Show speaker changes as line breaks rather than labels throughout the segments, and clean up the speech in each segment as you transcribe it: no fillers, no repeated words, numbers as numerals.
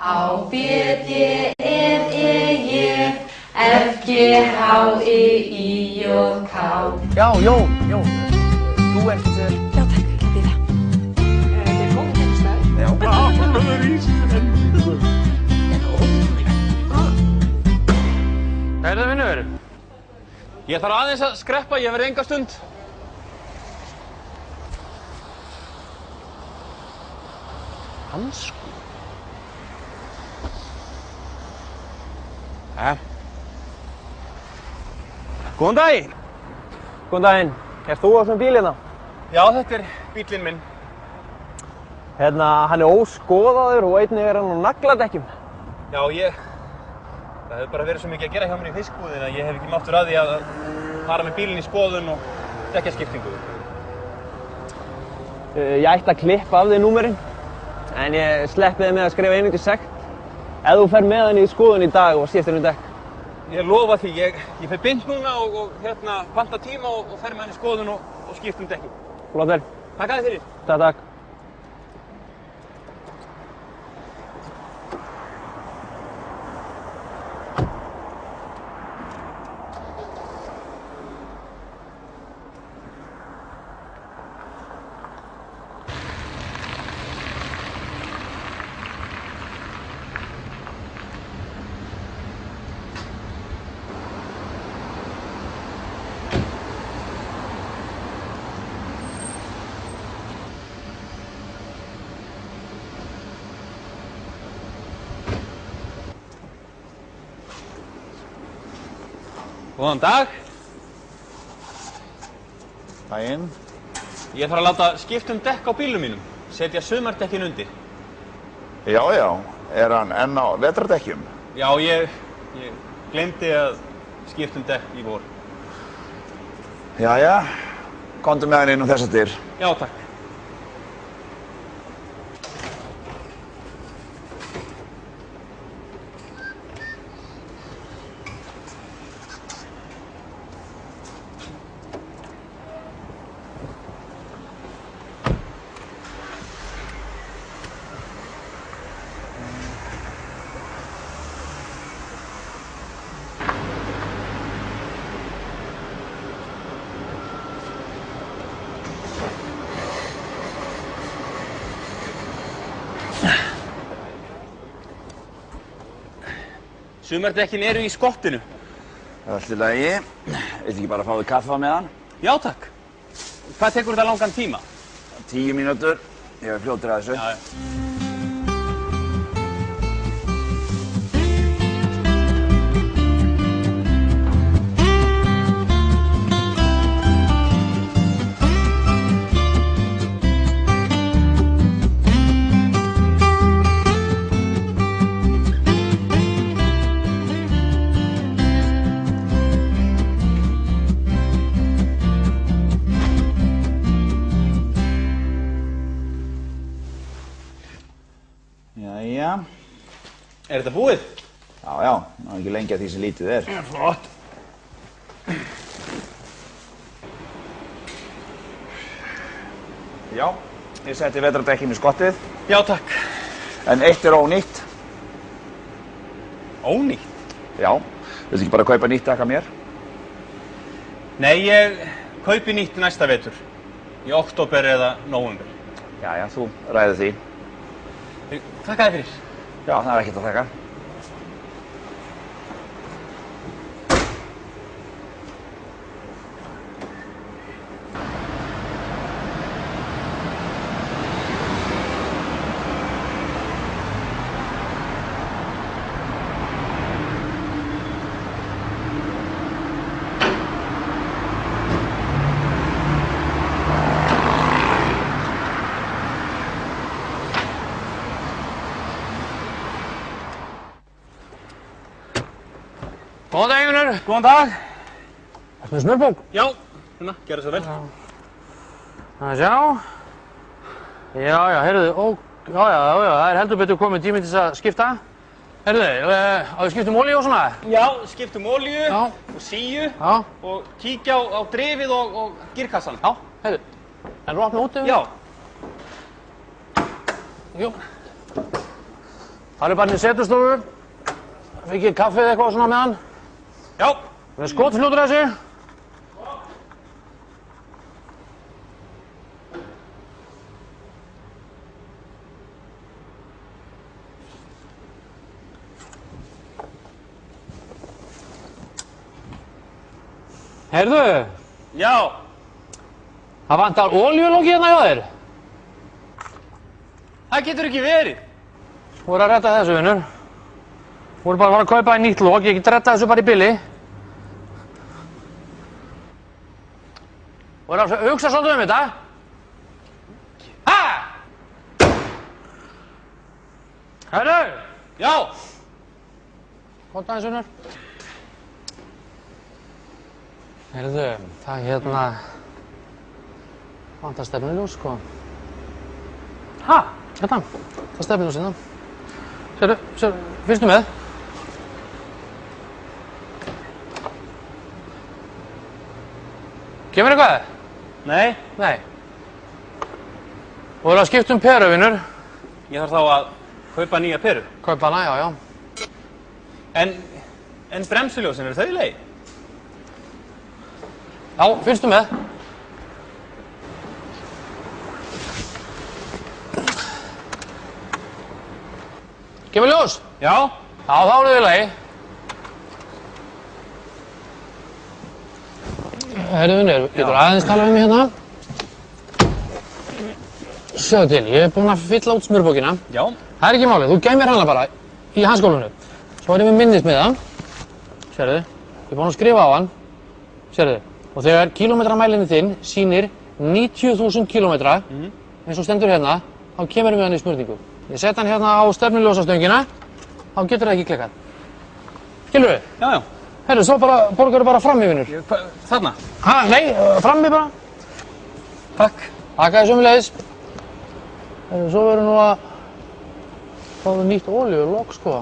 A, B, D, E, J, F, G, H, I, J, K.
Já, Jón. Þú ert...
Já, takk, ég geti það.
Þetta er góð heimstöð.
Já.
Alveg Íslendingur.
Heyrðu, vinur. Ég þarf aðeins að skreppa, ég verð enga stund. Hansku? Góðan daginn.
Góðan daginn. Ert þú á þessum bíl hérna?
Já, þetta er bíllinn minn.
Hérna, hann er óskoðaður og einnig er hann á nagladekkjum.
Já, það hefur bara verið svo mikið að gera hjá mér í fiskbúðinni að ég hef ekki máttur að því að fara með bílinn í skoðun og dekkjaskiptingu.
Ég ætti að klippa af þig númerinn, en ég sleppi þig með að skrifa einungis sekt ef þú fer með hann í skoðun í dag og skiptir um dekk.
Ég lofa því, ég fer beint núna og panta tíma og fer með hann í skoðun og skipt um dekkjum.
Flott vel.
Takk að þið fyrir.
Takk.
Góðan dag.
Daginn.
Ég þarf að láta skipta um dekk á bílnum mínum. Setja sumardekkin undir.
Já, er hann enn á vetrardekkjum?
Já, ég gleymdi að skipta um dekk í vor.
Jæja, komdu með hann inn þessar dyr.
Já, takk. Sumardekkin eru í skottinu.
Allt í lagi. Viltu ekki bara fá þig kaffa með hann?
Já, takk. Hvað tekur þetta langan tíma?
10 mínútur. Ég er fljótur að þessu.
Já.
Jæja.
Er þetta búið?
Já, það er ekki lengi að því sem lítið er.
Já, flott.
Já, ég setti vetrardekkin í skottið.
Já, takk.
En eitt er ónýtt.
Ónýtt?
Já. Viltu ekki bara kaupa nýtt dekk af mér?
Nei, ég kaupi nýtt næsta vetur. Í október eða nóvember.
Jæja, þú ræður því.
Takk að þið fyrir.
Já, það er ekkert að þakka.
Góðan dag, Einar. Góðan dag.
Ertu með smörbók?
Já, hérna, gerðu svo vel.
Það sjá. Já, heyrðu, það er heldur betur komið tími til þess að skipta. Heyrðu, á við skiptum olíu og svona?
Já, skiptum olíu
Já.
og síu
Já.
og kíkja á drifið og girkassan.
Já, heyrðu. En þú opna úti?
Já.
Jú. Farið bara inn í setustofu. Fikið kaffið eitthvað svona með hann.
Já.
Við erum skotfljótur að þessu. Heyrðu,
Já.
það vantar olíulokk hérna hjá þér.
Það getur ekki verið.
Þú voru að redda þessu, vinnur. Þú voru bara að fara að kaupa þér nýtt lokk, ég get redda þessu bara í bili. Þú voru að hugsa svolítið um þetta. Ha! Heyrðu!
Já.
Komdu aðeins, vinnur. Heyrðu, það hérna vantar stefnuljós, sko.
Ha?
Hérna, það stefnuljós hérna. Sérðu, fyrstu með? Kemur eitthvað?
Nei.
Nei. Þú voru að skipta um peru, vinnur.
Ég þarf þá að kaupa nýja peru.
Kaupa hana, já, já.
En bremsuljósin, eru þau í lagi?
Já, fyrstu með. Kemur ljós?
Já.
Já, þá eru þau í lagi. Heyrðu, vinnur, getur aðeins tala við mig hérna? Sjáðu til, ég hef búinn að fylla út smjörubókina.
Já.
Það er ekki málið, þú geymir hana bara í hanskólinu. Svo er ég með minnismiða. Sérðu, ég er búinn að skrifa á hann. Sérðu, og þegar kílómetramælinni þinn sýnir 90.000 kílómetra, eins og stendur hérna, þá kemur við hann í smurningu. Ég set hann hérna á stefnuljósastöngina, þá getur það ekki klikkað. Skilurðu?
Já, já.
Herru, svo bara borgarðu bara frammi, vinnur.
Þarna?
Ha, nei, frammi bara.
Takk.
Takk að sömuleiðis. Herru, svo verður nú að fá nýtt olíulokk, sko.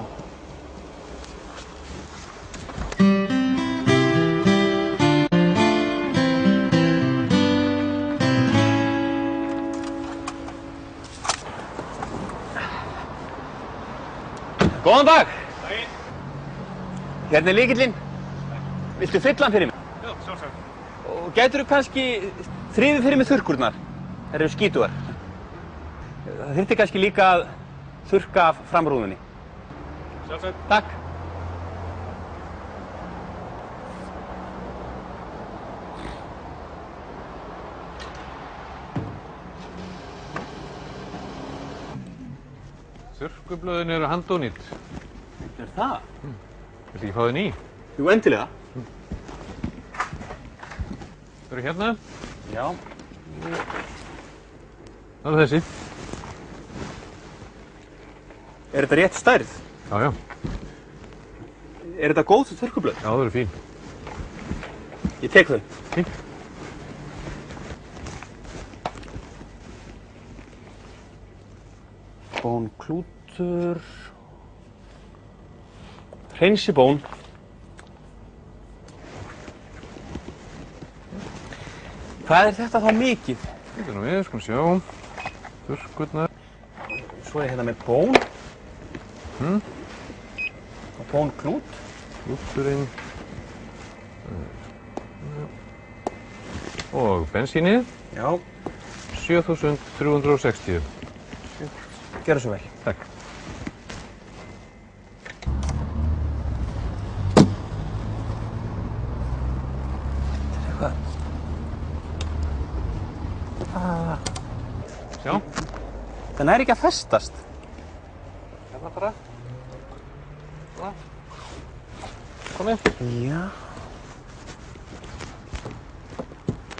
Góðan dag. Daginn. Hérna er lykillinn. Viltu fylla hann fyrir mig? Já, sjálfsagt. Og gætirðu kannski þrifið fyrir mig þurrkurnar? Þær eru skítugar. Það þyrfti kannski líka að þurrka af framrúðunni. Sjálfsagt. Takk.
Þurrkublöðin eru handónýtt.
Er það?
Viltu ekki fá þau ný?
Jú, endilega.
Þau eru hérna.
Já.
Það er þessi.
Er þetta rétt stærð?
Já, já.
Er þetta góð þurrkublöð?
Já, þau eru fín.
Ég tek þau.
Fínt.
Bónklútur. Hreinsibón. Hvað er þetta þá mikið?
Þetta er nú við, skulum sjá. Þurrkurnar.
Svo er hérna með bón. Og bónklút.
Klúturinn. Og bensínið.
Já.
7.360.
Gjörðu svo vel.
Takk. Sjá.
Það nær ekki að festast.
Hérna bara. Svona. Komið.
Já.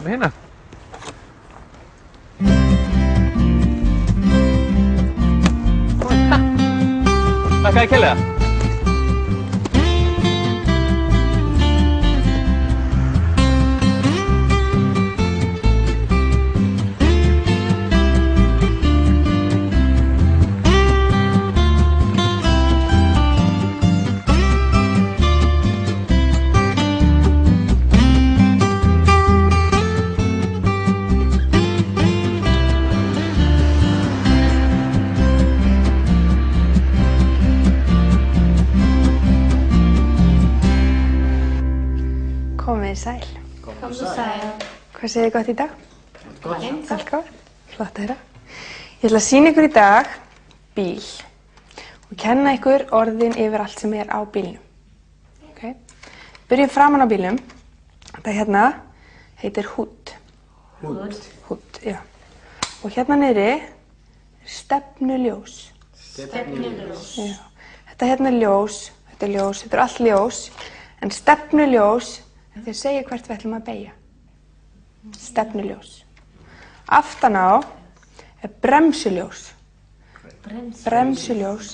Með hérna.
Þakka þér kærlega.
Komið sæl.
Komdu sæl.
Hvað segir þið gott í dag? Gott. Allt gott. Flott að heyra. Ég ætla að sýna ykkur í dag bíl og kenna ykkur orðin yfir allt sem er á bílnum. Okay. Byrjum framan á bílnum. Þetta hérna heitir húdd. Húdd, já. Og hérna niðri er stefnuljós.
Stefnuljós.
Já. Þetta hérna er ljós, þetta er ljós, þetta er allt ljós, en stefnuljós, þetta segir hvert við ætlum að beygja. Stefnuljós. Aftan á er bremsuljós. Bremsuljós.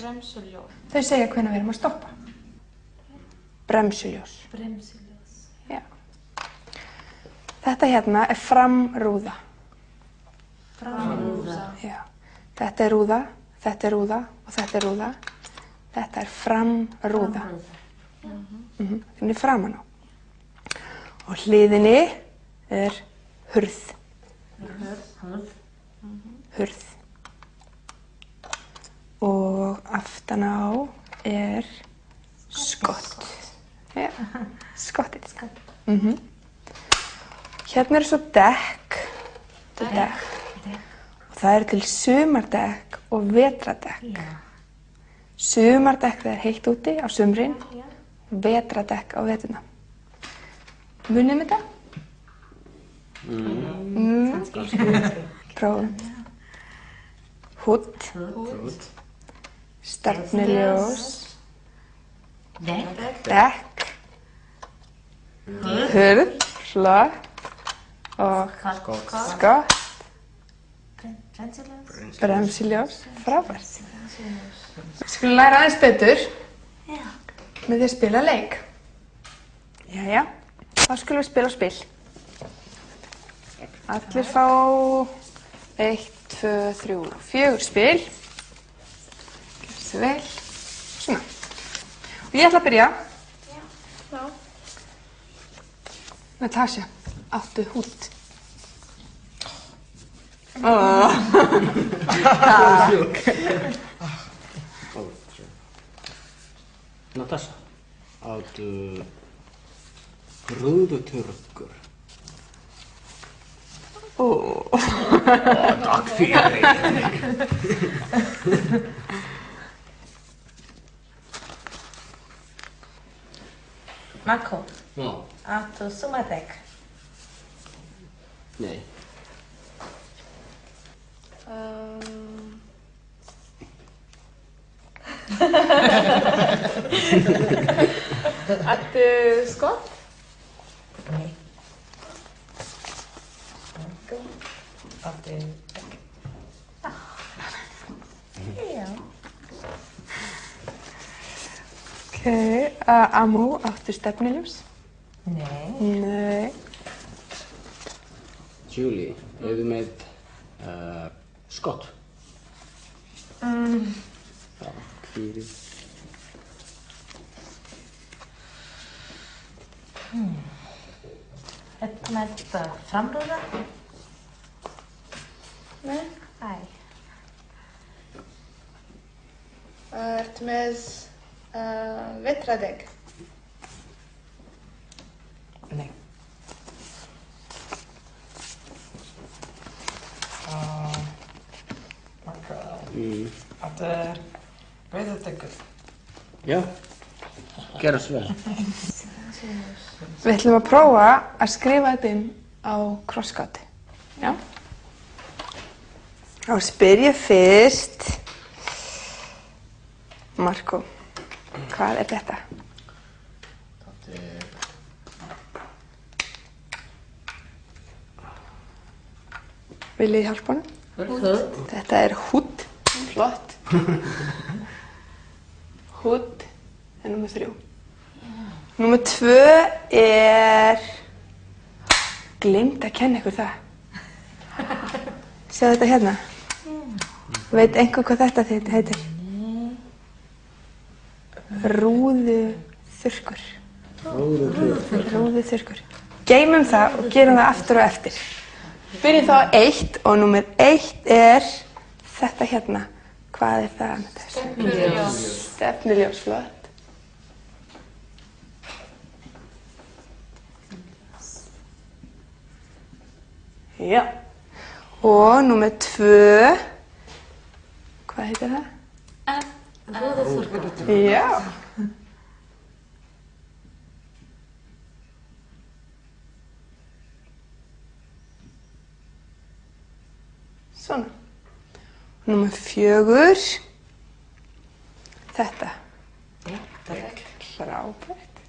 Þau segja hvenær við erum að stoppa. Bremsuljós. Já. Þetta hérna er framrúða. Já. Þetta er rúða, þetta er rúða og þetta er rúða. Þetta er framrúða. Þannig framan á. Og hliðinni er hurð. Hurð. Og aftan á er skott. Já, skottið. Hérna eru svo dekk. Þetta er dekk. Og það eru til sumardekk og vetradekk. Sumardekk þegar heitt úti á sumrin, vetradekk á veturna. Munið með þetta? Prófum. Húdd. Stefnuljós. Dekk. Hurð. Flott. Og skott. Bremsuljós. Frábært. Við skulum læra aðeins betur með því að spila leik. Jæja, þá skulum við spila spil. Allir fá 1, 2, 3, 4 spil. Gjörðu svo vel. Svona. Og ég ætla að byrja. Já. Natasja, áttu húdd. Takk.
Natasja, áttu rúðuturkur. Takk fyrir.
Marco,
Já.
áttu sumardekk.
Nei.
Áttu skott?
Nei. Áttu dekk. Já.
Ok, Amú, áttu stefnuljós?
Nei.
Nei.
Julie, eruð með skott? Takk fyrir.
Ertu með framrúða?
Nei.
Æ.
Ertu með vetradekk?
Nei. Marco, áttu rauðutökur.
Já, gerðu svo vel.
Við ætlum að prófa að skrifa þetta inn á krossgátu. Já? Þá spyr ég fyrst, Marco, hvað er þetta? Viljið þið hjálpa honum?
Húdd.
Þetta er húdd. Flott. Húdd er númer 3. Númer 2 er... Gleymd að kenna ykkur það. Sjáðu þetta hérna. Veit einhver hvað þetta heitir? Rúðuþurrkur. Rúðuþurrkur. Geymum það og gerum það aftur og eftir. Byrjum þá á 1 og númer 1 er þetta hérna. Hvað er það?
Stefnuljós.
Stefnuljós, flott. Já. Og númer 2. Hvað heitir það? Rúðuþurrkur. Já. Svona. Númer 4. Þetta. Dekk. Frábært.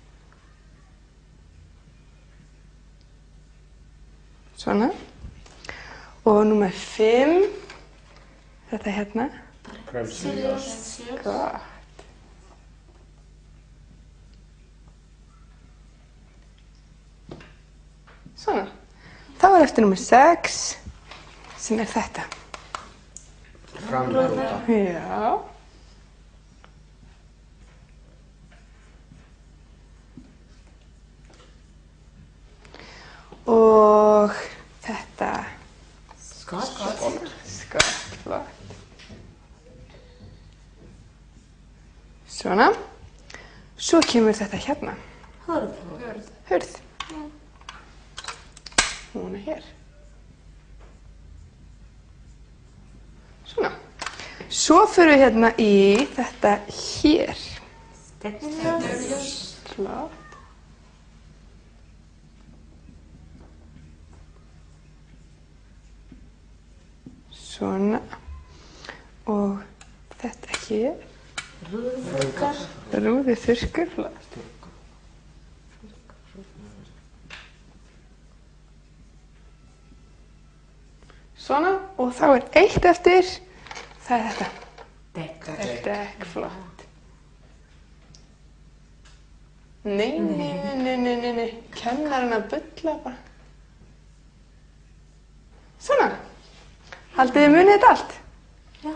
Svona. Og númer 5. Þetta hérna.
Kremsljós.
Gott. Svona. Þá er eftir númer 6. Sem er þetta.
Framrúða.
Já. Og þetta. Skott. Flott. Svona. Svo kemur þetta hérna. Hurð. Hún er hér. Svona. Svo fyrir við hérna í þetta hér. Flott. Svona. Og þetta hér. Rúðuþurrkur. Flott. Svona. Og þá er eitt eftir. Það er þetta. Dekk. Flott. Nei. Kennarinn að bulla bara. Svona. Haldið þið munið þetta allt? Já.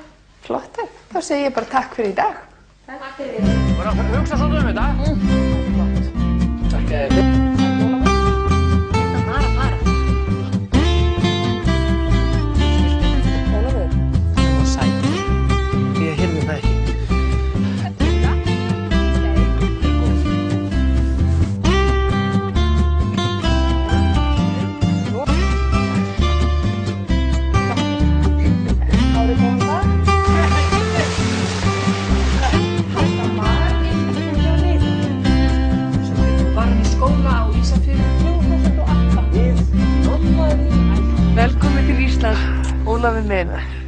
Flott. Þá segi ég bara takk fyrir í dag.
Takk fyrir.
Þú verður að hugsa svolítið þetta. Takk að þið.
Velkomin til Íslands, Ólafur Meinar.